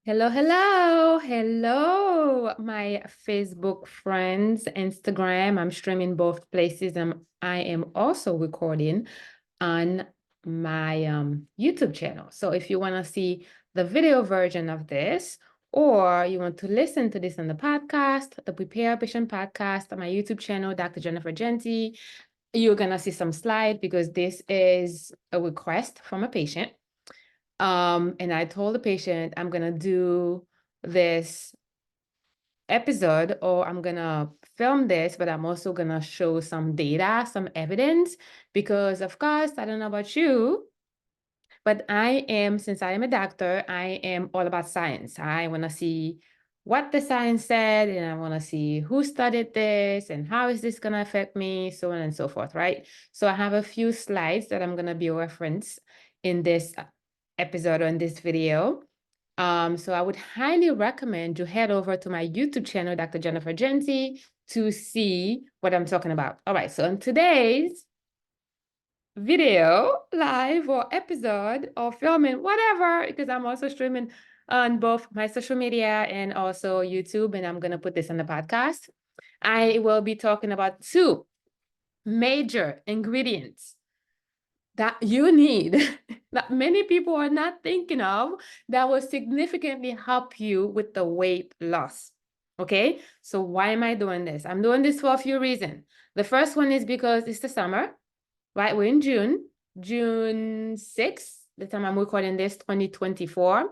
Hello, hello, hello, my Facebook friends, Instagram. I'm streaming both places. I am also recording on my YouTube channel. So if you want to see the video version of this, or you want to listen to this on the podcast, the Prepare Patient podcast on my YouTube channel, Dr. Jennifer Genty, you're gonna see some slides because this is a request from a patient. And I told the patient I'm gonna do this episode or I'm gonna film this, but I'm also gonna show some data, some evidence, because of course, I don't know about you, but since I am a doctor, I am all about science. I wanna see what the science said, and I wanna see who studied this and how is this gonna affect me, so on and so forth, right? So I have a few slides that I'm gonna be a reference in this episode or in this video. So I would highly recommend you head over to my YouTube channel, Dr. Jennifer Genty, to see what I'm talking about. All right, so in today's video, live or episode or filming, whatever, because I'm also streaming on both my social media and also YouTube, and I'm gonna put this on the podcast. I will be talking about two major ingredients that you need that many people are not thinking of that will significantly help you with the weight loss. Okay, so why am I doing this? I'm doing this for a few reasons. The first one is because it's the summer, right? We're in June 6th, the time I'm recording this, 2024.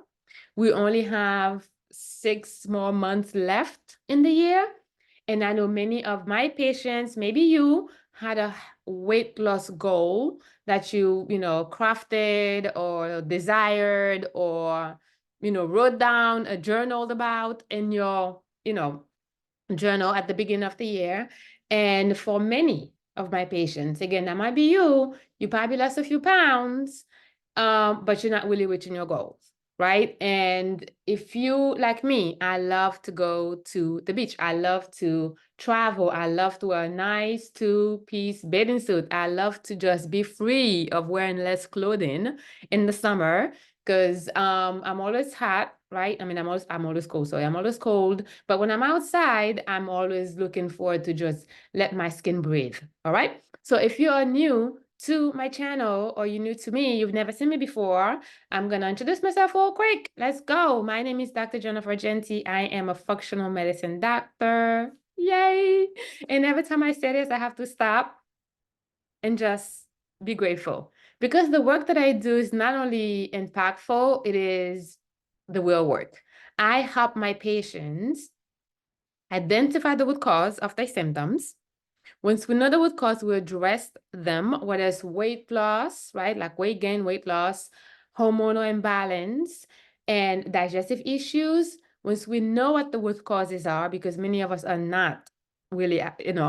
We only have 6 more months left in the year. And I know many of my patients, maybe you, had a weight loss goal that you crafted or desired or, wrote down, journaled about in your, journal at the beginning of the year. And for many of my patients, again, that might be you probably lost a few pounds, but you're not really reaching your goals, right? And if you, like me, I love to go to the beach. I love to travel. I love to wear a nice two-piece bathing suit. I love to just be free of wearing less clothing in the summer because I'm always hot, right? I mean, I'm always cold. Sorry, I'm always cold. But when I'm outside, I'm always looking forward to just let my skin breathe. All right. So if you are new to my channel or you're new to me, you've never seen me before, I'm gonna introduce myself real quick. Let's go. My name is Dr. Jennifer Genty. I am a functional medicine doctor. Yay! And every time I say this, I have to stop and just be grateful because the work that I do is not only impactful, it is the real work. I help my patients identify the root cause of their symptoms. Once we know the root cause, we address them, whether it's weight loss, right? Like weight gain, weight loss, hormonal imbalance, and digestive issues. Once we know what the root causes are, because many of us are not really,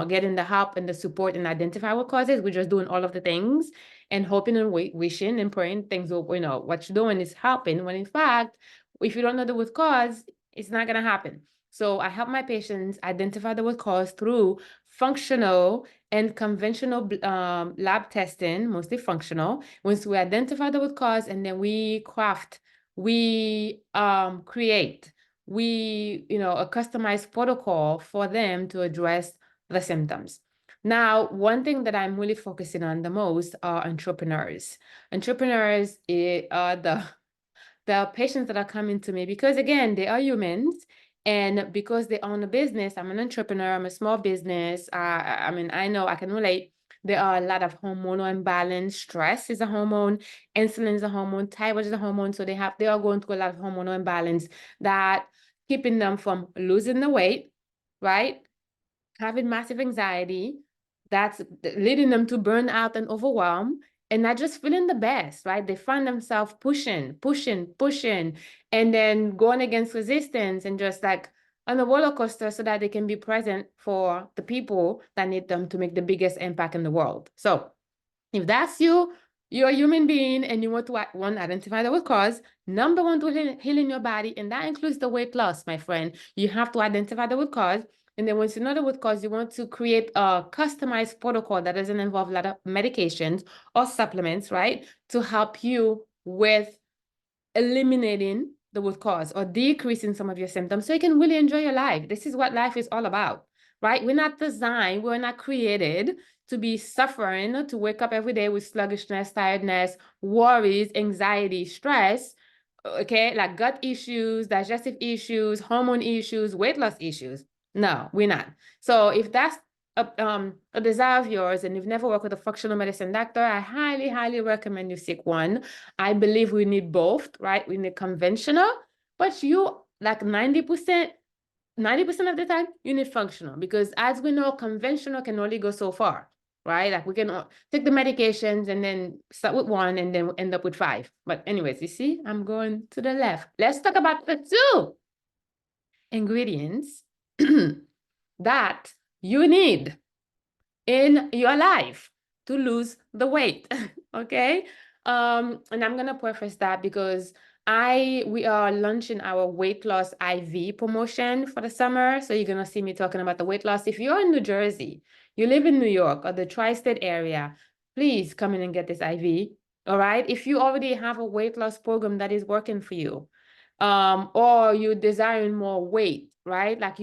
getting the help and the support and identify what causes, we're just doing all of the things and hoping and wishing and praying things will, what you're doing is helping, when in fact, if you don't know the root cause, it's not going to happen. So I help my patients identify the root cause through functional and conventional lab testing, mostly functional. Once we identify the root cause and then we craft, we create, a customized protocol for them to address the symptoms. Now, one thing that I'm really focusing on the most are entrepreneurs. Entrepreneurs are the patients that are coming to me because, again, they are humans. And because they own a business, I'm an entrepreneur, I'm a small business. I mean, I know I can relate. There are a lot of hormonal imbalance. Stress is a hormone, insulin is a hormone, thyroid is a hormone. So they are going through a lot of hormonal imbalance that keeping them from losing the weight, right? Having massive anxiety, that's leading them to burnout and overwhelm and not just feeling the best, right? They find themselves pushing, and then going against resistance and just like on a roller coaster so that they can be present for the people that need them to make the biggest impact in the world. So if that's you, you're a human being and you want to identify the root cause, number one to healing your body, and that includes the weight loss, my friend. You have to identify the root cause. And then once you know the root cause, you want to create a customized protocol that doesn't involve a lot of medications or supplements, right? To help you with eliminating the root cause or decreasing some of your symptoms so you can really enjoy your life. This is what life is all about, right? We're not designed, we're not created to be suffering, to wake up every day with sluggishness, tiredness, worries, anxiety, stress, okay, like gut issues, digestive issues, hormone issues, weight loss issues. No, we're not. So if that's a desire of yours and you've never worked with a functional medicine doctor, I highly, highly recommend you seek one. I believe we need both, right? We need conventional, but you like 90%, 90% of the time, you need functional because as we know, conventional can only go so far, right? Like we can take the medications and then start with one and then end up with 5. But anyways, you see, I'm going to the left. Let's talk about the 2 ingredients that you need in your life to lose the weight. Okay. And I'm gonna preface that because we are launching our weight loss IV promotion for the summer. So you're gonna see me talking about the weight loss. If you're in New Jersey, you live in New York or the tri-state area, please come in and get this IV. All right. If you already have a weight loss program that is working for you, or you're desiring more weight, right? Like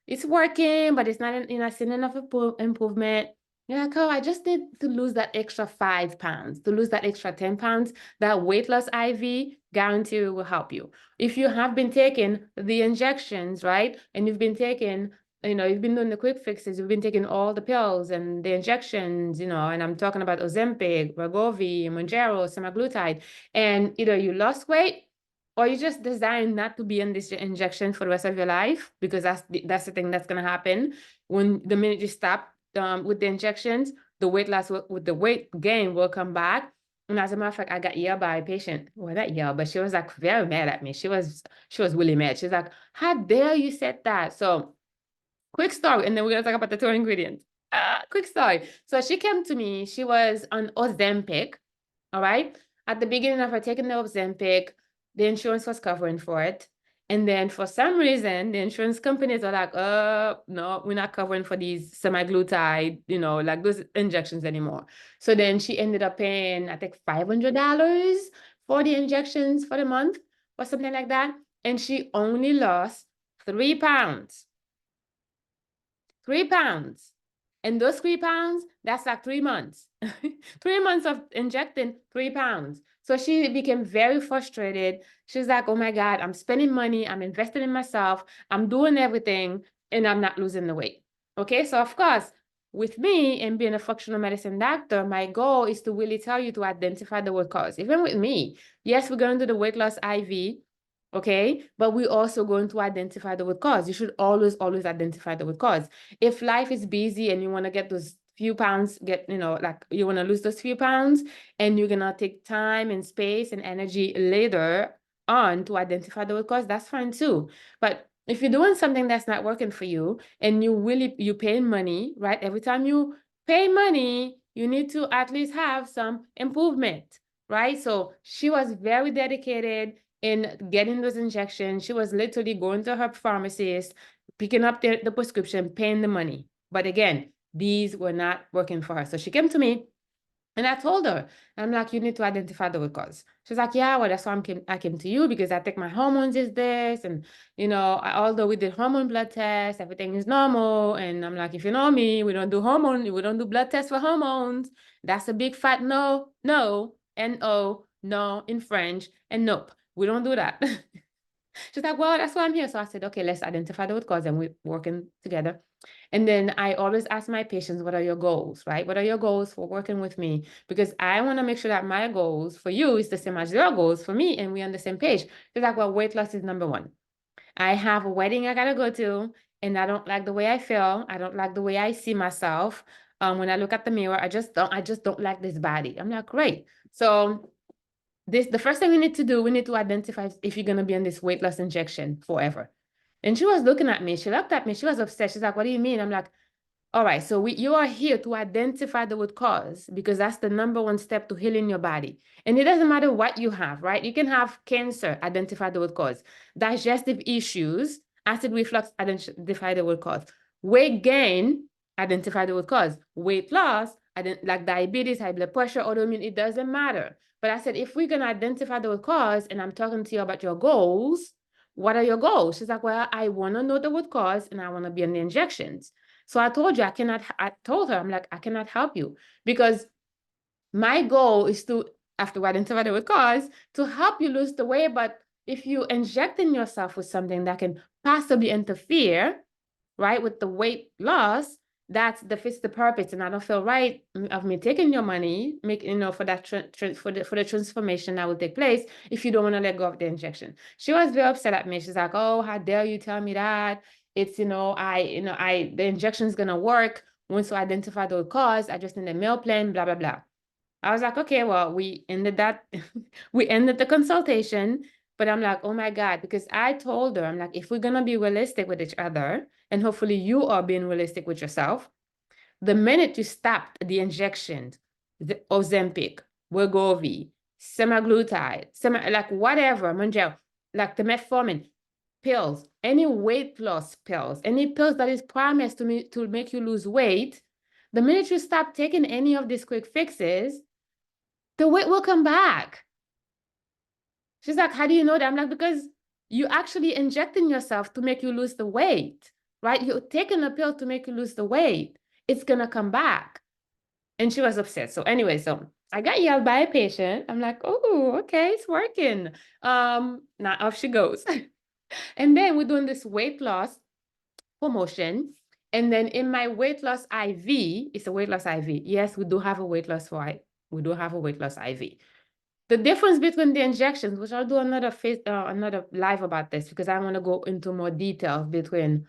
it's working, but it's not, you're not seeing enough improvement. You're like, oh, I just need to lose that extra 5 pounds, to lose that extra 10 pounds. That weight loss IV guarantee will help you. If you have been taking the injections, right? And you've been taking, you've been doing the quick fixes, you've been taking all the pills and the injections, and I'm talking about Ozempic, Wegovy, Mounjaro, semaglutide, and either you lost weight or you just designed not to be on this injection for the rest of your life, because that's the thing that's going to happen when the minute you stop with the injections, the weight loss with the weight gain will come back. And as a matter of fact, I got yelled by a patient. Well, not yelled, but she was like very mad at me. She was really mad. She's like, "How dare you said that?" So, quick story, and then we're gonna talk about the 2 ingredients. Quick story. So she came to me. She was on Ozempic. All right. At the beginning of her taking the Ozempic, the insurance was covering for it. And then for some reason, the insurance companies are like, no, we're not covering for these semaglutide, like those injections anymore. So then she ended up paying, I think, $500 for the injections for the month or something like that. And she only lost 3 pounds. 3 pounds. And those 3 pounds, that's like 3 months. 3 months of injecting 3 pounds. So she became very frustrated. She's like, oh my God, I'm spending money. I'm investing in myself. I'm doing everything and I'm not losing the weight. Okay. So of course, with me and being a functional medicine doctor, my goal is to really tell you to identify the root cause. Even with me, yes, we're going to do the weight loss IV. Okay, but we're also going to identify the root cause. You should always, always identify the root cause. If life is busy and you want to get those few pounds, like you want to lose those few pounds, and you're gonna take time and space and energy later on to identify the root cause, that's fine too. But if you're doing something that's not working for you and you pay money, right? Every time you pay money, you need to at least have some improvement, right? So she was very dedicated in getting those injections. She was literally going to her pharmacist, picking up the prescription, paying the money. But again, these were not working for her. So she came to me and I told her, I'm like, you need to identify the root cause. She's like, yeah, well, that's why I came to you, because I think my hormones is this. And, although we did hormone blood tests, everything is normal. And I'm like, if you know me, we don't do blood tests for hormones. That's a big fat no, N-O, no in French, and nope, we don't do that. She's like, well, that's why I'm here. So I said, okay, let's identify the root cause, and we're working together. And then I always ask my patients, what are your goals, right? What are your goals for working with me? Because I want to make sure that my goals for you is the same as your goals for me, and we're on the same page. She's like, well, weight loss is number 1. I have a wedding I gotta go to, and I don't like the way I feel. I don't like the way I see myself. When I look at the mirror, I just don't like this body. I'm like, great. So the first thing we need to do, we need to identify if you're going to be on this weight loss injection forever. And she was looking at me. She looked at me. She was upset. She's like, what do you mean? I'm like, all right, so you are here to identify the root cause, because that's the number 1 step to healing your body. And it doesn't matter what you have, right? You can have cancer, identify the root cause. Digestive issues, acid reflux, identify the root cause. Weight gain, identify the root cause. Weight loss, like diabetes, high blood pressure, autoimmune, it doesn't matter. But I said, if we're going to identify the root cause and I'm talking to you about your goals, what are your goals? She's like, well, I want to know the root cause and I want to be on the injections. So I told her, I told her, I'm like, I cannot help you because my goal is to, after identify the root cause, to help you lose the weight. But if you injecting yourself with something that can possibly interfere, right, with the weight loss, that defeats the purpose. And I don't feel right of me taking your money, for that for the transformation that will take place if you don't want to let go of the injection. She was very upset at me. She's like, oh, how dare you tell me that? It's, the injection is gonna work once you identify the cause. I just need a meal plan, blah, blah, blah. I was like, okay, well, we ended the consultation, but I'm like, oh my God, because I told her, I'm like, if we're going to be realistic with each other, and hopefully you are being realistic with yourself, the minute you stopped the injections, the Ozempic, Wegovy, semaglutide, like whatever, Monjel, like the metformin, pills, any weight loss pills, any pills that is promised to make you lose weight, the minute you stop taking any of these quick fixes, the weight will come back. She's like, how do you know that? I'm like, because you actually injecting yourself to make you lose the weight, right? You're taking a pill to make you lose the weight. It's going to come back. And she was upset. So anyway, so I got yelled by a patient. I'm like, oh, okay, it's working. Now off she goes. And then we're doing this weight loss promotion. And then in my weight loss IV, it's a weight loss IV. Yes, we do have a weight loss we do have a weight loss IV. The difference between the injections, which I'll do another live about this because I want to go into more details between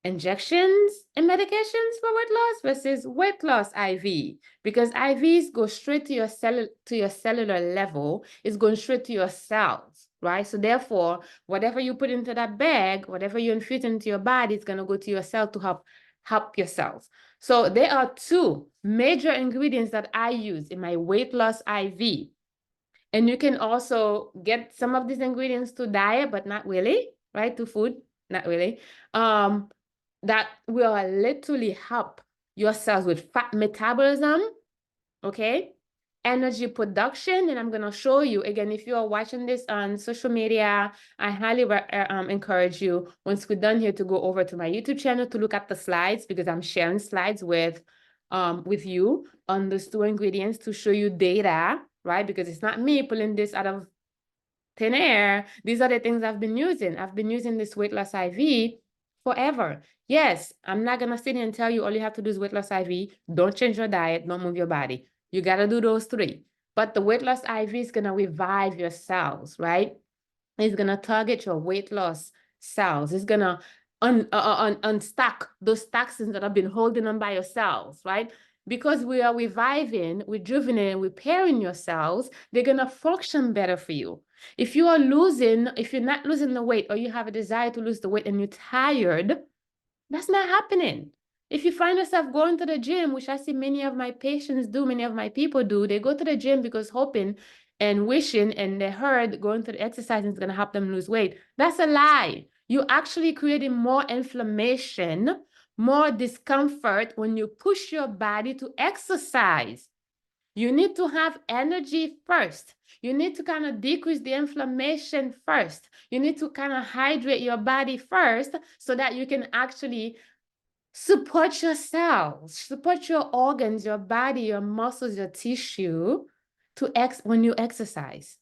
injections and medications for weight loss versus weight loss IV, because IVs go straight to your cellular level. It's going straight to your cells, right? So therefore, whatever you put into that bag, whatever you infuse into your body, it's going to go to your cell to help your cells. So there are two major ingredients that I use in my weight loss IV. And you can also get some of these ingredients to diet, but not really, right? To food, not really. That will literally help your cells with fat metabolism, okay? Energy production, and I'm gonna show you, again, if you are watching this on social media, I highly encourage you, once we're done here, to go over to my YouTube channel to look at the slides, because I'm sharing slides with you on those two ingredients to show you data, right? Because it's not me pulling this out of thin air. These are the things I've been using. I've been using this weight loss IV forever. Yes, I'm not gonna sit here and tell you all you have to do is weight loss IV. Don't change your diet, don't move your body. You gotta do those three. But the weight loss IV is gonna revive your cells, right? It's gonna target your weight loss cells. It's gonna unstack those toxins that have been holding on by your cells, right? Because we are reviving, rejuvenating, repairing your cells, they're gonna function better for you. If you're not losing the weight, or you have a desire to lose the weight and you're tired, that's not happening. If you find yourself going to the gym, which I see many of my patients do, many of my people do, they go to the gym because hoping and wishing, and they heard going to the exercise is going to help them lose weight. That's a lie. You're actually creating more inflammation, more discomfort when you push your body to exercise. You need to have energy first. You need to kind of decrease the inflammation first. You need to kind of hydrate your body first so that you can actually support your cells, support your organs, your body, your muscles, your tissue when you exercise.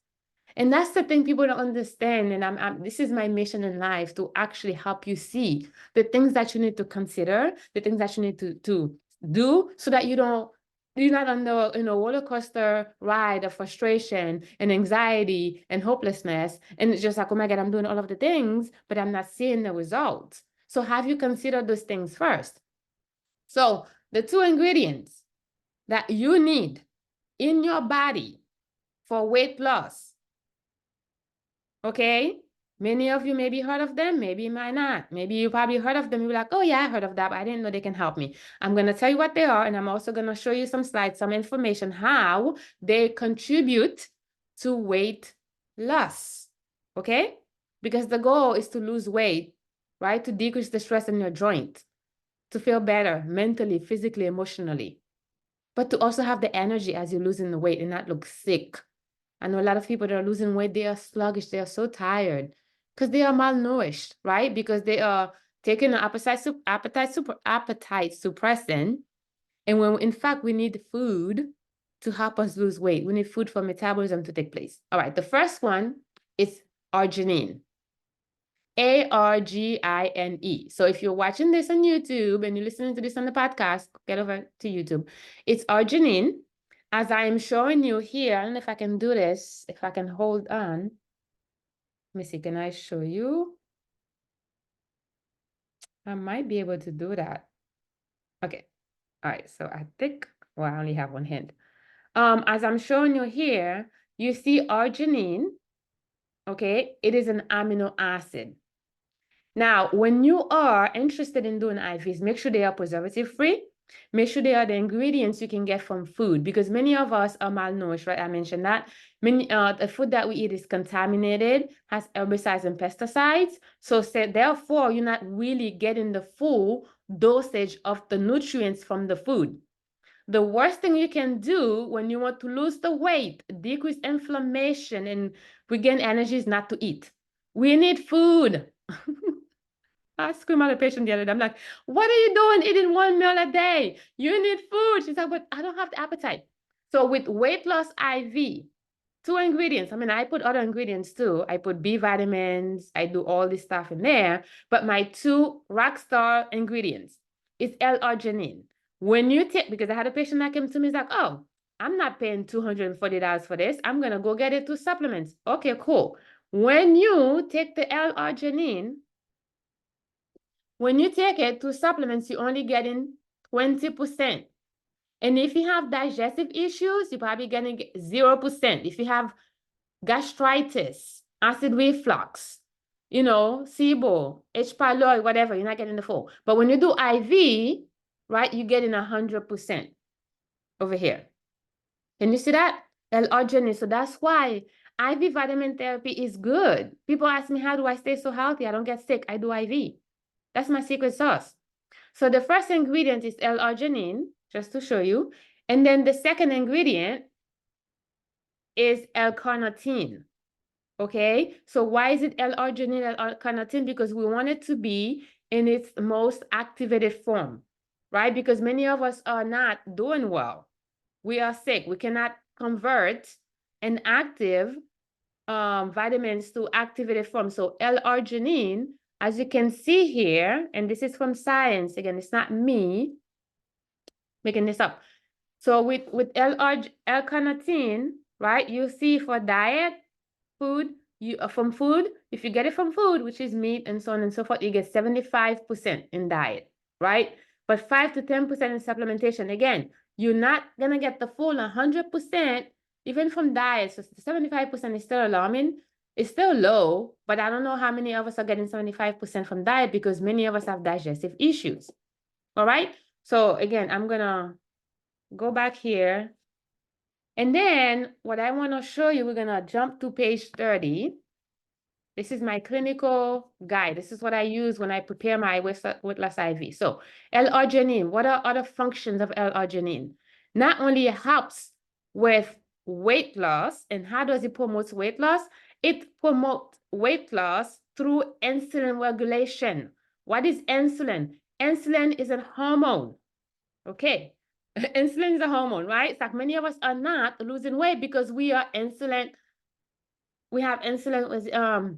And that's the thing people don't understand. And this is my mission in life, to actually help you see the things that you need to consider, the things that you need to do, so that you're not on the roller coaster ride of frustration and anxiety and hopelessness. And it's just like, oh my God, I'm doing all of the things, but I'm not seeing the results. So have you considered those things first? So the two ingredients that you need in your body for weight loss, okay? Many of you maybe heard of them, maybe you might not. Maybe you probably heard of them. You're like, oh yeah, I heard of that, but I didn't know they can help me. I'm going to tell you what they are, and I'm also going to show you some slides, some information, how they contribute to weight loss, okay? Because the goal is to lose weight, right? To decrease the stress in your joint, to feel better mentally, physically, emotionally, but to also have the energy as you're losing the weight and not look sick. I know a lot of people that are losing weight, they are sluggish, they are so tired because they are malnourished, right? Because they are taking an appetite suppressant. And when in fact we need food to help us lose weight. We need food for metabolism to take place. All right, the first one is arginine. Argine. So if you're watching this on YouTube and you're listening to this on the podcast, get over to YouTube. It's arginine. As I am showing you here, I don't know if I can do this, if I can hold on. Let me see, can I show you? I might be able to do that. Okay. All right, so I think, well, I only have one hand. As I'm showing you here, you see arginine, okay? It is an amino acid. Now, when you are interested in doing IVs, make sure they are preservative-free. Make sure they are the ingredients you can get from food, because many of us are malnourished, right? I mentioned that. The food that we eat is contaminated, has herbicides and pesticides. So therefore, you're not really getting the full dosage of the nutrients from the food. The worst thing you can do when you want to lose the weight, decrease inflammation, and regain energy is not to eat. We need food. I screamed at a patient the other day. I'm like, what are you doing eating one meal a day? You need food. She's like, but I don't have the appetite. So with weight loss IV, 2 ingredients. I mean, I put other ingredients too. I put B vitamins. I do all this stuff in there. But my 2 rock star ingredients is L-arginine. When you take, because I had a patient that came to me, he's like, oh, I'm not paying $240 for this. I'm going to go get it through supplements. Okay, cool. When you take the L-arginine, when you take it through supplements, you're only getting 20%. And if you have digestive issues, you're probably getting 0%. If you have gastritis, acid reflux, SIBO, H. pylori, whatever, you're not getting the full. But when you do IV, right, you're getting 100% over here. Can you see that? L-arginine. So that's why IV vitamin therapy is good. People ask me, how do I stay so healthy? I don't get sick. I do IV. That's my secret sauce. So the first ingredient is L-arginine, just to show you. And then the second ingredient is L-carnitine. Okay, so why is it L-arginine, L-carnitine? Because we want it to be in its most activated form, right? Because many of us are not doing well. We are sick. We cannot convert an active vitamins to activated form. So L-arginine, as you can see here, and this is from science, again, it's not me making this up. So with L-carnitine, right, you see for diet, food, from food, if you get it from food, which is meat and so on and so forth, you get 75% in diet, right? But 5 to 10% in supplementation. Again, you're not gonna get the full 100%, even from diet. So 75% is still alarming. It's still low, but I don't know how many of us are getting 75% from diet, because many of us have digestive issues. All right. So again, I'm gonna go back here. And then what I want to show you, we're going to jump to page 30. This is my clinical guide. This is what I use when I prepare my weight loss IV. So L-arginine, what are other functions of L-arginine? Not only it helps with weight loss, and how does it promote weight loss? It promotes weight loss through insulin regulation. What is insulin? Insulin is a hormone. Okay. Insulin is a hormone, right? It's like many of us are not losing weight because we are insulin. We have insulin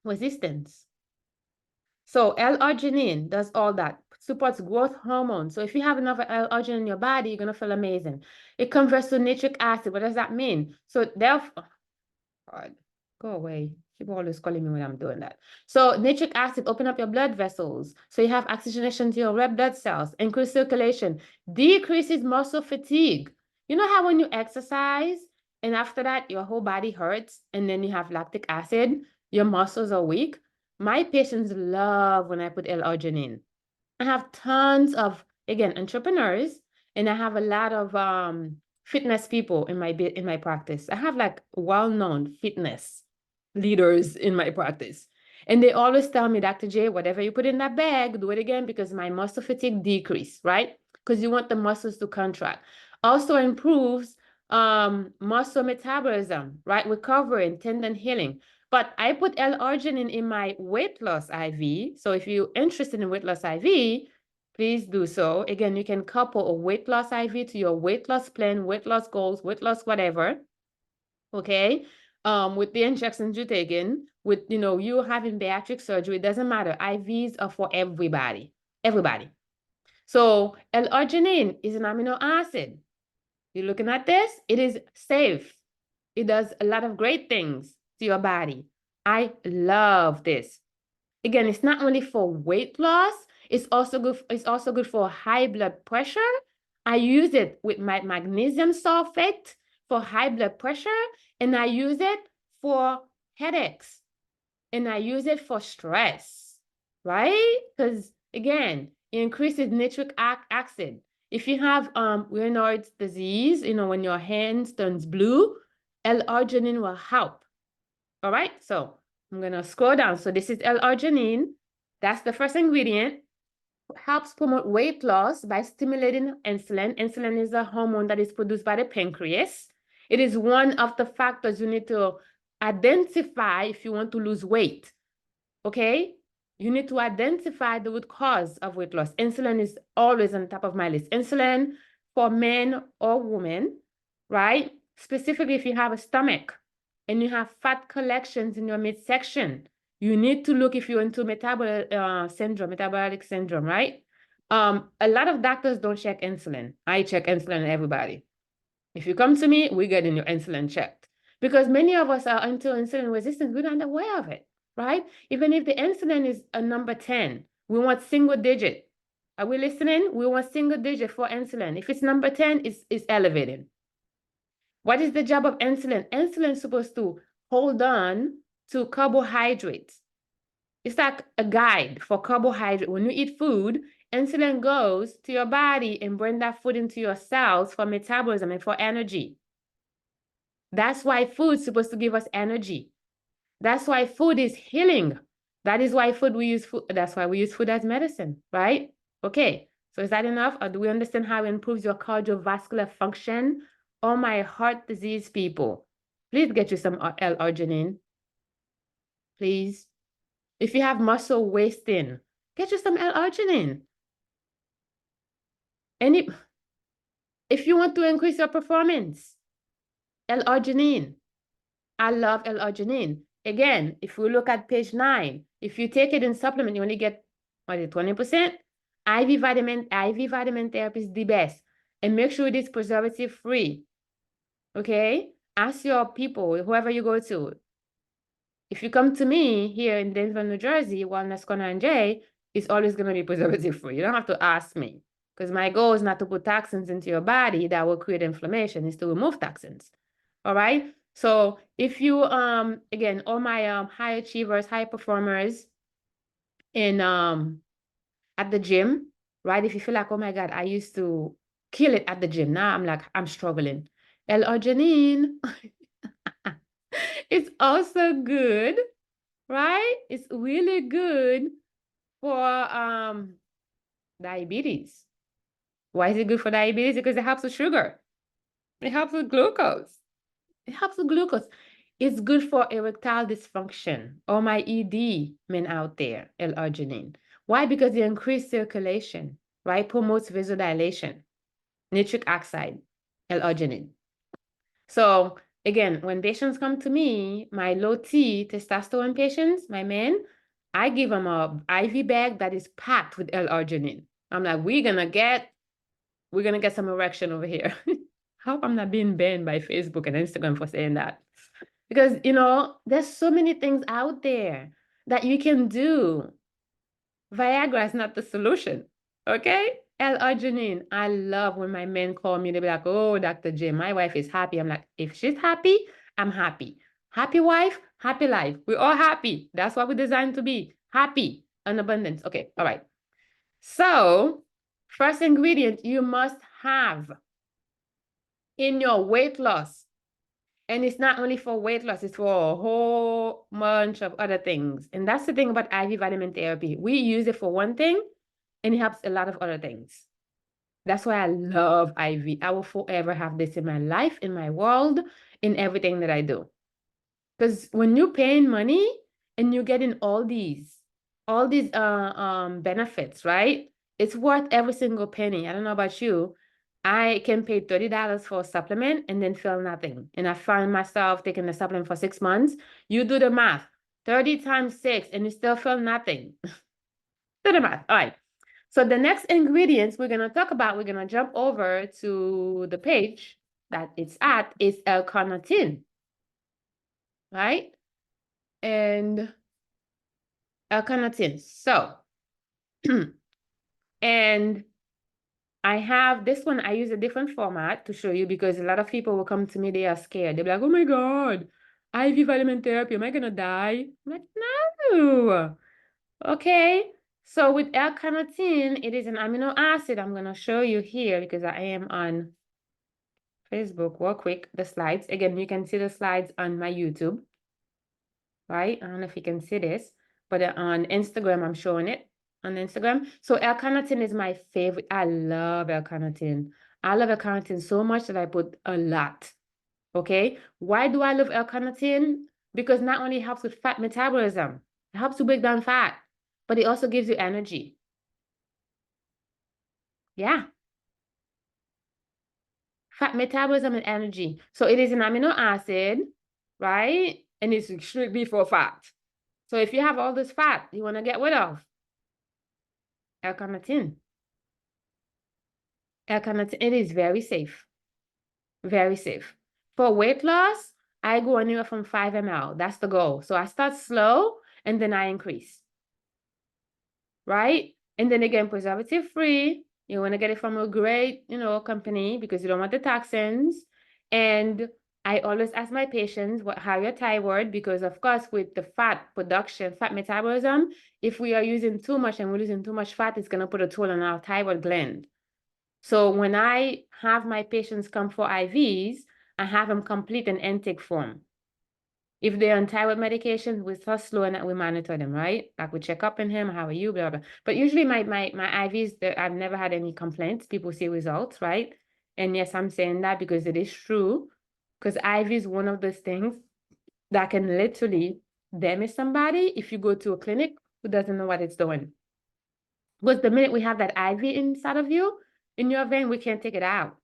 resistance. So L-arginine does all that, supports growth hormone. So if you have enough L-arginine in your body, you're gonna feel amazing. It converts to nitric acid. What does that mean? So therefore, God, go away. People always calling me when I'm doing that. So nitric acid open up your blood vessels. So you have oxygenation to your red blood cells, increase circulation, decreases muscle fatigue. You know how when you exercise and after that your whole body hurts and then you have lactic acid, your muscles are weak? My patients love when I put L-arginine. I have tons of, again, entrepreneurs, and I have a lot of fitness people in my practice. I have like well-known fitness leaders in my practice. And they always tell me, Dr. J, whatever you put in that bag, do it again, because my muscle fatigue decrease, right? Because you want the muscles to contract. Also improves muscle metabolism, right? Recovering, tendon healing. But I put L-arginine in my weight loss IV. So if you're interested in weight loss IV, please do so. Again, you can couple a weight loss IV to your weight loss plan, weight loss goals, weight loss whatever. Okay. With the injections you're taking, with you having bariatric surgery, it doesn't matter. IVs are for everybody. Everybody. So L-arginine is an amino acid. You're looking at this, it is safe. It does a lot of great things to your body. I love this. Again, it's not only for weight loss, it's also good for high blood pressure. I use it with my magnesium sulfate for high blood pressure, and I use it for headaches, and I use it for stress, right? Because again, it increases nitric acid. If you have Raynaud's disease, when your hands turns blue, L-arginine will help. All right, so I'm gonna scroll down. So this is L-arginine. That's the first ingredient. Helps promote weight loss by stimulating insulin. Insulin is a hormone that is produced by the pancreas. It is one of the factors you need to identify if you want to lose weight. Okay? You need to identify the root cause of weight loss. Insulin is always on top of my list. Insulin for men or women, right? Specifically, if you have a stomach and you have fat collections in your midsection, you need to look if you're into metabolic syndrome, right? A lot of doctors don't check insulin. I check insulin on everybody. If you come to me, we're getting your insulin checked. Because many of us are into insulin resistance, we're not aware of it, right? Even if the insulin is a number 10, we want single digit. Are we listening? We want single digit for insulin. If it's number 10, it's elevated. What is the job of insulin? Insulin is supposed to hold on to carbohydrates. It's like a guide for carbohydrate. When you eat food, insulin goes to your body and bring that food into your cells for metabolism and for energy. That's why food's supposed to give us energy. That's why food is healing. That is why we use food. That's why we use food as medicine, right? Okay, so is that enough? Or do we understand how it improves your cardiovascular function? All my heart disease people, please get you some L-arginine. Please. If you have muscle wasting, get you some L-arginine. If you want to increase your performance, L-arginine. I love L-arginine. Again, if we look at page 9, if you take it in supplement, you only get, 20%? IV vitamin therapy is the best. And make sure it is preservative free. Okay? Ask your people, whoever you go to. If you come to me here in Denver, New Jersey, Wellness Corner and J, it's always going to be preservative free. You don't have to ask me. Because my goal is not to put toxins into your body that will create inflammation. It's to remove toxins. All right? So if you, again, all my high achievers, high performers in at the gym, right? If you feel like, oh my God, I used to kill it at the gym. Now I'm like, I'm struggling. L-arginine. It's also good, right? It's really good for diabetes. Why is it good for diabetes? Because it helps with sugar. It helps with glucose. It helps with glucose. It's good for erectile dysfunction. All my ED men out there, L-arginine. Why? Because it increases circulation, right? Promotes vasodilation. Nitric oxide, L-arginine. So again, when patients come to me, my low T testosterone patients, my men, I give them a IV bag that is packed with L-arginine. I'm like, we're gonna get some erection over here. Hope I'm not being banned by Facebook and Instagram for saying that. Because, there's so many things out there that you can do. Viagra is not the solution, okay? L-arginine. I love when my men call me, they be like, oh, Dr. J, my wife is happy. I'm like, if she's happy, I'm happy. Happy wife, happy life. We're all happy. That's what we're designed to be. Happy and abundance. Okay, all right. So, first ingredient you must have in your weight loss. And it's not only for weight loss, it's for a whole bunch of other things. And that's the thing about IV vitamin therapy. We use it for one thing, and it helps a lot of other things. That's why I love IV. I will forever have this in my life, in my world, in everything that I do. Because when you're paying money and you're getting all these benefits, right? It's worth every single penny. I don't know about you. I can pay $30 for a supplement and then feel nothing. And I find myself taking the supplement for 6 months. You do the math. 30 times 6 and you still feel nothing. Do the math. All right. So the next ingredients we're going to talk about, we're going to jump over to the page that it's at, is L-carnitine, right? And L-carnitine. So, and I have this one, I use a different format to show you because a lot of people will come to me, they are scared. They're like, oh my God, IV vitamin therapy, am I going to die? I'm like, no. Okay. So with L-carnitine, it is an amino acid. I'm going to show you here because I am on Facebook real quick, the slides. Again, you can see the slides on my YouTube, right? I don't know if you can see this, but on Instagram, I'm showing it on Instagram. So L-carnitine is my favorite. I love L-carnitine. I love L-carnitine so much that I put a lot, okay? Why do I love L-carnitine? Because not only helps with fat metabolism, it helps to break down fat, but it also gives you energy. Yeah. Fat metabolism and energy. So it is an amino acid, right? And it's strictly for fat. So if you have all this fat you want to get rid of, L-carnitine. L-carnitine, it is very safe. Very safe. For weight loss, I go anywhere from 5 ml. That's the goal. So I start slow and then I increase. Right? And then again, preservative free. You want to get it from a great, company because you don't want the toxins. And I always ask my patients how your thyroid, because of course, with the fat production, fat metabolism, if we are using too much and we're losing too much fat, it's going to put a toll on our thyroid gland. So when I have my patients come for IVs, I have them complete an intake form. If they're on thyroid medication, we start slow and we monitor them, right? Like we check up on him, how are you, blah, blah. But usually my IVs, I've never had any complaints. People see results, right? And yes, I'm saying that because it is true. Because IV is one of those things that can literally damage somebody if you go to a clinic who doesn't know what it's doing. Because the minute we have that IV inside of you, in your vein, we can't take it out.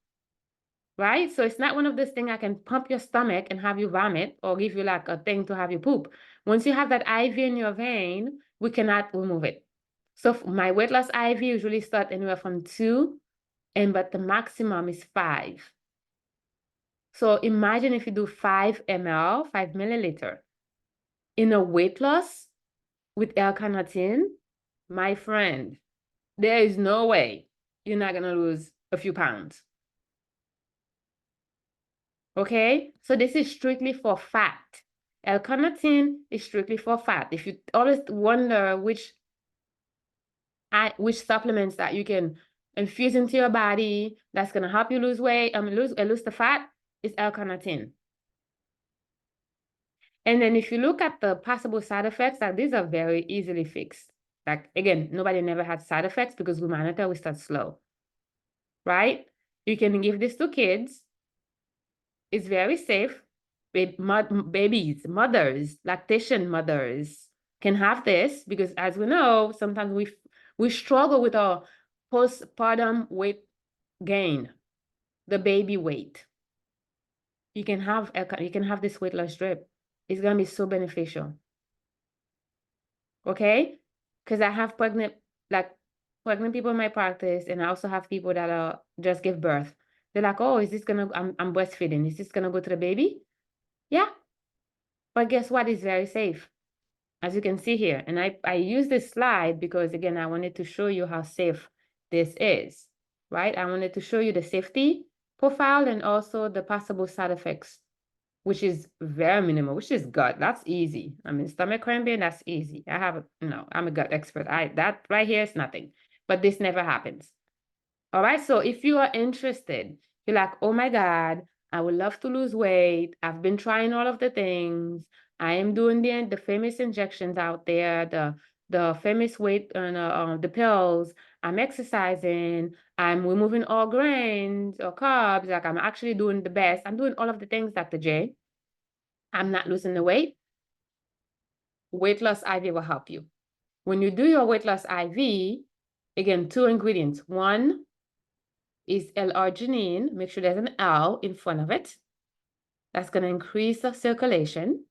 Right? So it's not one of those things I can pump your stomach and have you vomit or give you like a thing to have you poop. Once you have that IV in your vein, we cannot remove it. So my weight loss IV usually start anywhere from 2, but the maximum is 5. So imagine if you do 5 ml, 5 milliliter in a weight loss with L-carnitine, my friend, there is no way you're not gonna lose a few pounds. Okay, so this is strictly for fat. L-carnitine is strictly for fat. If you always wonder which supplements that you can infuse into your body that's gonna help you lose weight, lose the fat, is L-carnitine. And then if you look at the possible side effects, that these are very easily fixed. Like again, nobody never had side effects because we monitor, we start slow, right? You can give this to kids. It's very safe. Babies, mothers, lactation mothers can have this because as we know, sometimes we struggle with our postpartum weight gain, the baby weight. You can have this weight loss drip. It's gonna be so beneficial. Okay? Because I have pregnant people in my practice, and I also have people that are just give birth. They're like, oh, is this gonna, I'm breastfeeding. Is this gonna go to the baby? Yeah. But guess what? It's very safe, as you can see here. And I use this slide because, again, I wanted to show you how safe this is, right? I wanted to show you the safety profile and also the possible side effects, which is very minimal, which is gut. That's easy. I mean, stomach cramping, that's easy. I'm a gut expert. That right here is nothing, but this never happens. All right, so if you are interested, you're like, oh my God, I would love to lose weight. I've been trying all of the things. I am doing the famous injections out there, the famous weight, the pills. I'm exercising. I'm removing all grains or carbs, like I'm actually doing the best. I'm doing all of the things, Dr. J. I'm not losing the weight. Weight loss IV will help you. When you do your weight loss IV, again, 2 ingredients. One is L-arginine. Make sure there's an L in front of it. That's going to increase the circulation,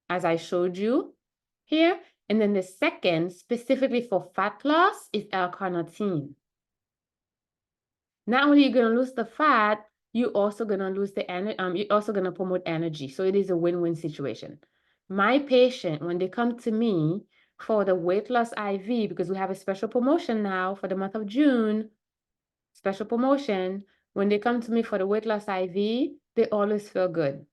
as I showed you here. And then the second, specifically for fat loss, is L-carnitine. Not only are you going to lose the fat, you're also going to lose the energy. You're also going to promote energy. So it is a win-win situation. My patient, when they come to me for the weight loss IV, because we have a special promotion now for the month of June, special promotion, when they come to me for the weight loss IV, they always feel good.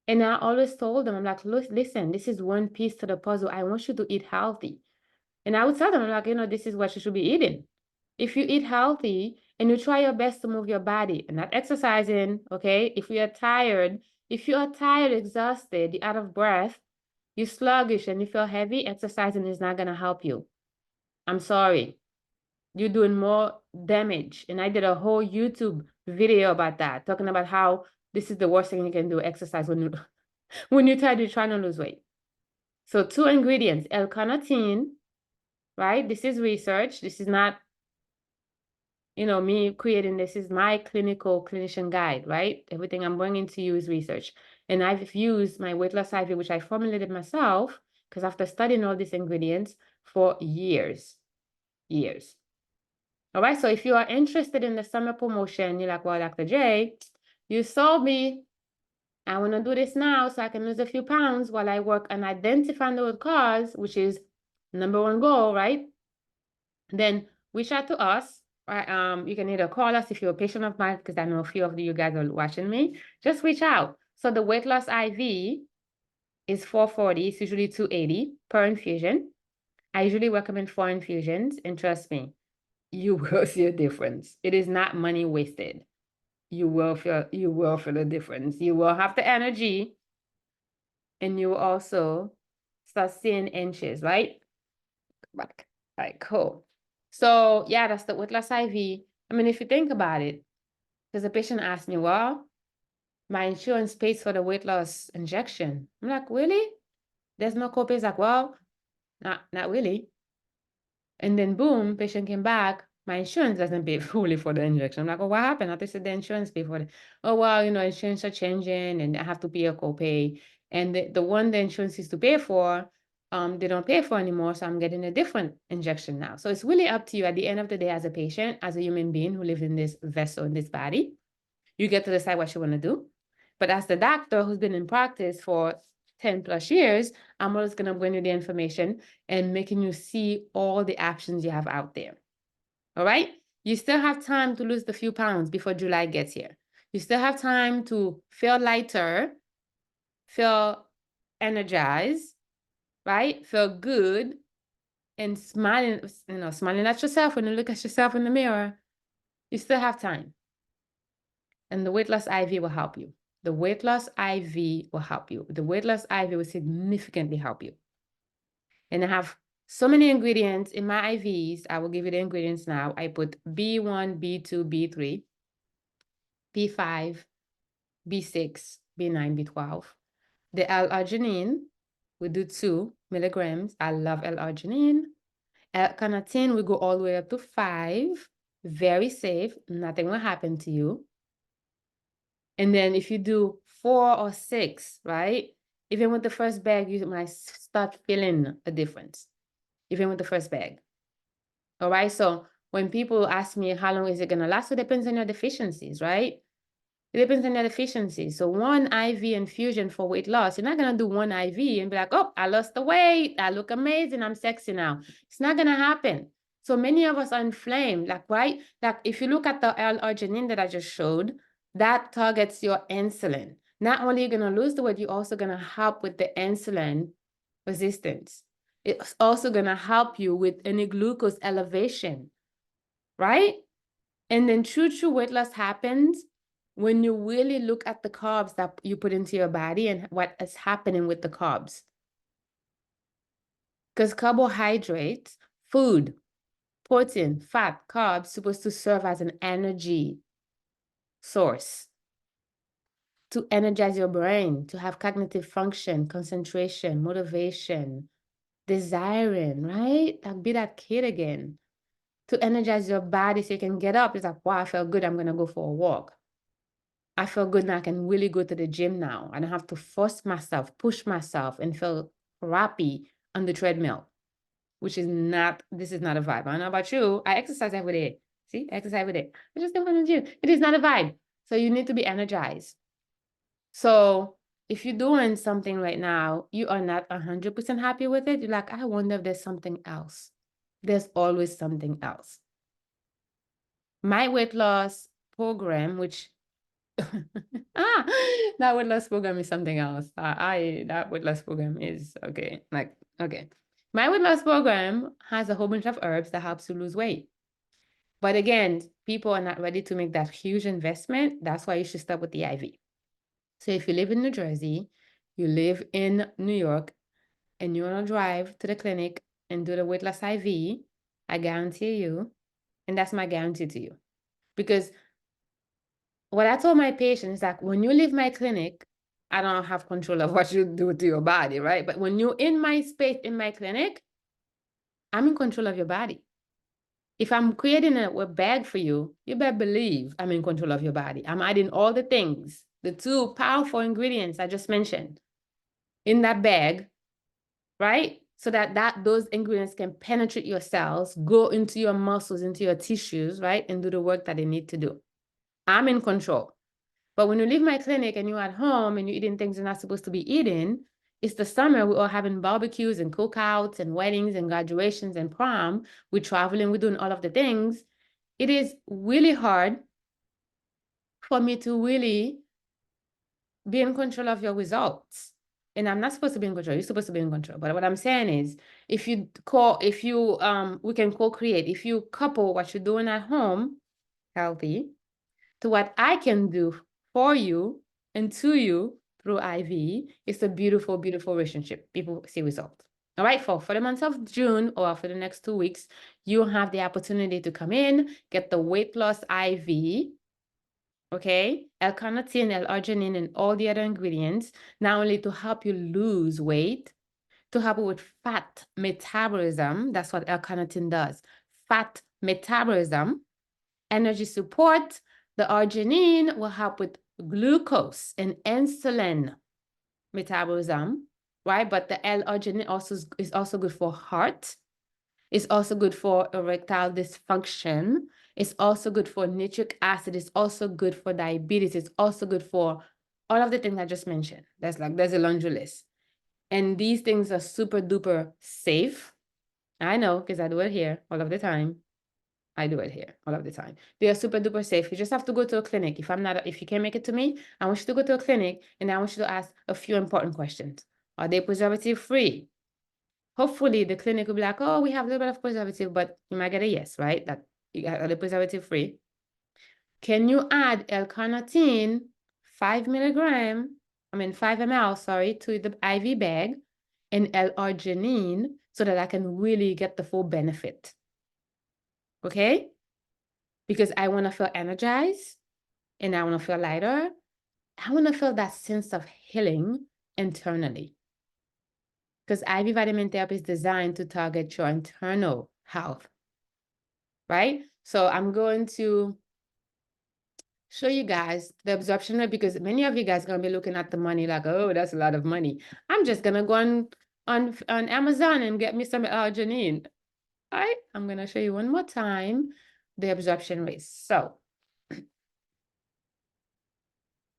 And I always told them, I'm like, listen, this is one piece to the puzzle. I want you to eat healthy. And I would tell them, I'm like, this is what you should be eating. If you eat healthy and you try your best to move your body and not exercising, okay? If you are tired, exhausted, you're out of breath, you're sluggish and you feel heavy, exercising is not gonna help you. I'm sorry. You're doing more damage. And I did a whole YouTube video about that, talking about how this is the worst thing you can do, exercise when you when you're tired, you're trying to lose weight. So 2 ingredients, L-carnitine, right? This is research. This is not, me creating this. Is my clinician guide, right? Everything I'm bringing to you is research. And I've used my weight loss IV, which I formulated myself, because after studying all these ingredients for years. All right, so if you are interested in the summer promotion, you're like, well, Dr. J, you sold me. I want to do this now so I can lose a few pounds while I work on identifying the root cause, which is number 1 goal, right? Then reach out to us. Right? You can either call us if you're a patient of mine, because I know a few of you guys are watching me. Just reach out. So the weight loss IV is $440. It's usually $280 per infusion. I usually recommend 4 infusions, and trust me, you will see a difference. It is not money wasted. You will feel a difference. You will have the energy, and you will also start seeing inches, right? Back. All right, cool. So yeah, that's the weight loss IV. I mean, if you think about it, because the patient asked me, well, my insurance pays for the weight loss injection. I'm like, really? There's no copay? He's like, well, not really. And then boom, patient came back. My insurance doesn't pay fully for the injection. I'm like, oh, what happened? I thought you said the insurance pay for it. Oh, well, insurance are changing and I have to pay a copay. And the one the insurance is to pay for, they don't pay for anymore. So I'm getting a different injection now. So it's really up to you at the end of the day as a patient, as a human being who lives in this vessel, in this body. You get to decide what you want to do. But as the doctor who's been in practice for 10 plus years, I'm always going to bring you the information and making you see all the options you have out there. All right? You still have time to lose the few pounds before July gets here. You still have time to feel lighter, feel energized, right? Feel good and smiling, smiling at yourself when you look at yourself in the mirror. You still have time. And the weight loss IV will help you. The weight loss IV will help you. The weight loss IV will significantly help you. And I have so many ingredients in my IVs. I will give you the ingredients now. I put B1, B2, B3, B5, B6, B9, B12. The L-arginine, we do 2 milligrams. I love L-arginine. L-carnitine, we go all the way up to 5. Very safe. Nothing will happen to you. And then if you do 4 or 6, right? Even with the first bag, you might start feeling a difference. Even with the first bag. All right. So when people ask me how long is it going to last, it depends on your deficiencies, right? It depends on your deficiencies. So 1 IV infusion for weight loss, you're not going to do 1 IV and be like, oh, I lost the weight. I look amazing. I'm sexy now. It's not going to happen. So many of us are inflamed, like, right? Like if you look at the L-arginine that I just showed, that targets your insulin. Not only are you going to lose the weight, you're also going to help with the insulin resistance. It's also going to help you with any glucose elevation, right? And then true weight loss happens when you really look at the carbs that you put into your body and what is happening with the carbs. Because carbohydrates, food, protein, fat, carbs supposed to serve as an energy source to energize your brain, to have cognitive function, concentration, motivation, desiring, right? Like be that kid again. To energize your body so you can get up. It's like, wow, I felt good. I'm going to go for a walk. I feel good now. I can really go to the gym now. I don't have to force myself, push myself, and feel crappy on the treadmill, which is not, this is not a vibe. I don't know about you. I exercise every day. See, I exercise every day. I just don't want to gym. It is not a vibe. So you need to be energized. So if you're doing something right now, you are not 100% happy with it. You're like, I wonder if there's something else. There's always something else. My weight loss program, which that weight loss program is something else. That weight loss program is okay. Like, okay. My weight loss program has a whole bunch of herbs that helps you lose weight. But again, people are not ready to make that huge investment. That's why you should start with the IV. So if you live in New Jersey, you live in New York, and you want to drive to the clinic and do the weight loss IV, I guarantee you, and that's my guarantee to you. Because what I told my patients is that when you leave my clinic, I don't have control of what you do to your body, right? But when you're in my space, in my clinic, I'm in control of your body. If I'm creating a bag for you, you better believe I'm in control of your body. I'm adding all the things, the two powerful ingredients I just mentioned in that bag, right? So that those ingredients can penetrate your cells, go into your muscles, into your tissues, right? And do the work that they need to do. I'm in control. But when you leave my clinic and you're at home and you're eating things you're not supposed to be eating, it's the summer, we're all having barbecues and cookouts and weddings and graduations and prom. We're traveling, we're doing all of the things. It is really hard for me to really be in control of your results. And I'm not supposed to be in control. You're supposed to be in control. But what I'm saying is, we can co-create. If you couple what you're doing at home, healthy, to what I can do for you and to you through IV, it's a beautiful, beautiful relationship. People see results. All right, for the month of June or for the next 2 weeks, you have the opportunity to come in, get the weight loss IV, okay? L-carnitine, L-arginine, and all the other ingredients, not only to help you lose weight, to help you with fat metabolism. That's what L-carnitine does. Fat metabolism, energy support. The arginine will help with glucose and insulin metabolism, right? But the L-arginine is also good for heart. It's also good for erectile dysfunction. It's also good for nitric acid. It's also good for diabetes. It's also good for all of the things I just mentioned. There's a laundry list. And these things are super duper safe. I know because I do it here all of the time. I do it here all of the time. They are super duper safe. You just have to go to a clinic. If you can't make it to me, I want you to go to a clinic and I want you to ask a few important questions. Are they preservative free? Hopefully the clinic will be like, oh, we have a little bit of preservative, but you might get a yes, right? That are they preservative free? Can you add L-carnitine 5 ml, sorry, to the IV bag and L-arginine so that I can really get the full benefit? Okay? Because I want to feel energized and I want to feel lighter. I want to feel that sense of healing internally. Because IV vitamin therapy is designed to target your internal health, right? So I'm going to show you guys the absorption rate because many of you guys are going to be looking at the money like, oh, that's a lot of money. I'm just going to go on Amazon and get me some L-arginine. All right, I'm going to show you one more time the absorption rate. So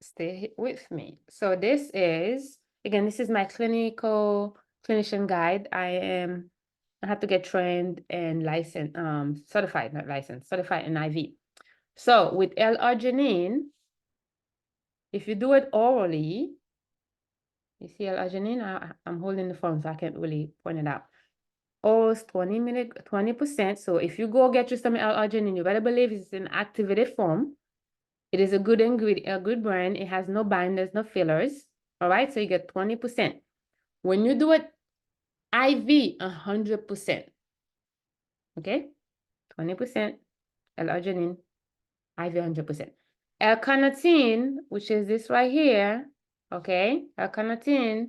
stay with me. So this is, again, this is my clinician guide. I have to get trained and licensed, certified, not licensed, certified in IV. So with L-arginine, if you do it orally, you see L-arginine, I'm holding the phone so I can't really point it out. Oh, it's 20%. So if you go get you some L-arginine, you better believe it's in activated form. It is a good ingredient, a good brand. It has no binders, no fillers. All right, so you get 20%. When you do it IV, 100%. Okay? 20%. L-arginine, IV 100%. L-carnitine, which is this right here, okay? L-carnitine,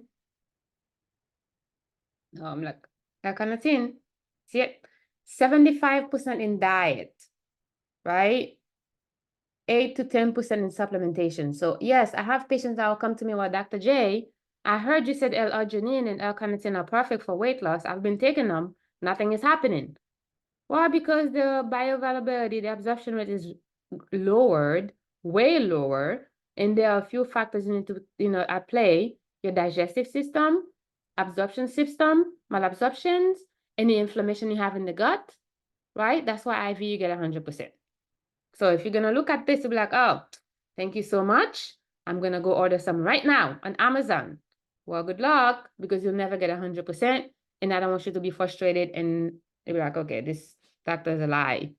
I'm like, L-carnitine, see it? 75% in diet, right? 8 to 10% in supplementation. So yes, I have patients that will come to me, well, Dr. J, I heard you said L-arginine and L-carnitine are perfect for weight loss. I've been taking them. Nothing is happening. Why? Because the bioavailability, the absorption rate is lowered, way lower, and there are a few factors you need to, at play. Your digestive system, absorption system, malabsorptions, any inflammation you have in the gut, right? That's why IV you get 100%. So if you're gonna look at this, you'll be like, oh, thank you so much. I'm gonna go order some right now on Amazon. Well, good luck, because you'll never get 100%. And I don't want you to be frustrated and you'll be like, okay, this doctor's a lie.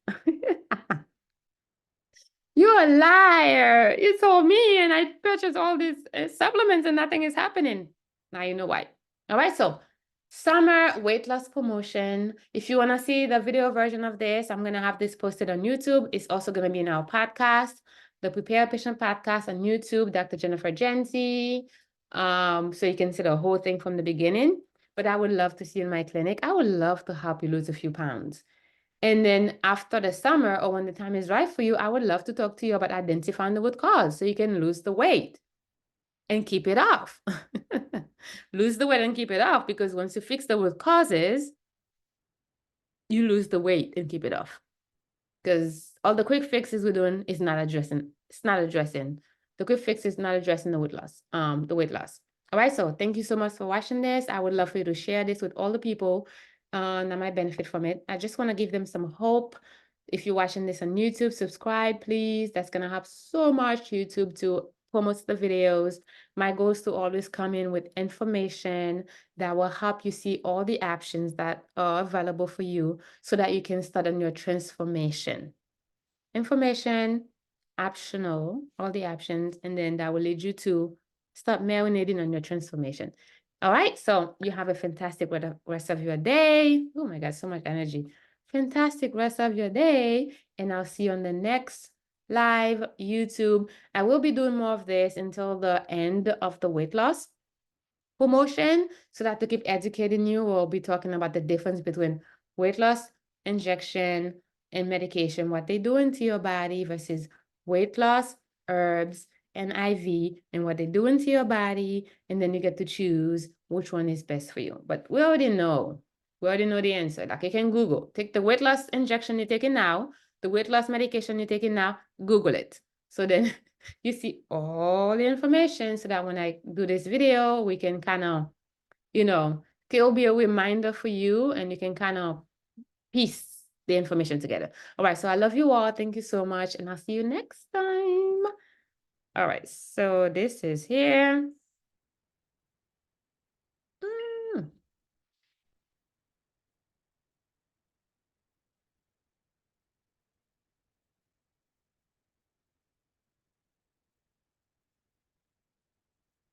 You're a liar. You told me, and I purchased all these supplements and nothing is happening. Now you know why. All right, so summer weight loss promotion. If you want to see the video version of this, I'm going to have this posted on YouTube. It's also going to be in our podcast, the Prepare Patient podcast on YouTube, Dr. Jennifer Genty. So you can see the whole thing from the beginning. But I would love to see you in my clinic. I would love to help you lose a few pounds. And then after the summer, or when the time is right for you, I would love to talk to you about identifying the root cause so you can lose the weight and keep it off. Lose the weight and keep it off, because once you fix the root causes, you lose the weight and keep it off. Because all the quick fixes we're doing is not addressing, the quick fix is not addressing the weight loss, All right, so thank you so much for watching this. I would love for you to share this with all the people that might benefit from it. I just want to give them some hope. If you're watching this on YouTube, subscribe, please. That's going to help so much YouTube to promote the videos. My goal is to always come in with information that will help you see all the options that are available for you so that you can start on your transformation. Information, optional, all the options, and then that will lead you to start marinating on your transformation. All right, so you have a fantastic rest of your day. Oh my God, so much energy. Fantastic rest of your day, and I'll see you on the next live YouTube. I will be doing more of this until the end of the weight loss promotion, so that to keep educating you, we'll be talking about the difference between weight loss injection and medication, what they do into your body versus weight loss, herbs, and IV, and what they do into your body, and then you get to choose which one is best for you. But we already know the answer. Like, you can Google, take the weight loss injection you're taking now, the weight loss medication you're taking now, Google it. So then you see all the information, so that when I do this video, we can kind of, it'll be a reminder for you, and you can kind of piece the information together. All right, so I love you all. Thank you so much, and I'll see you next time. All right, so this is here.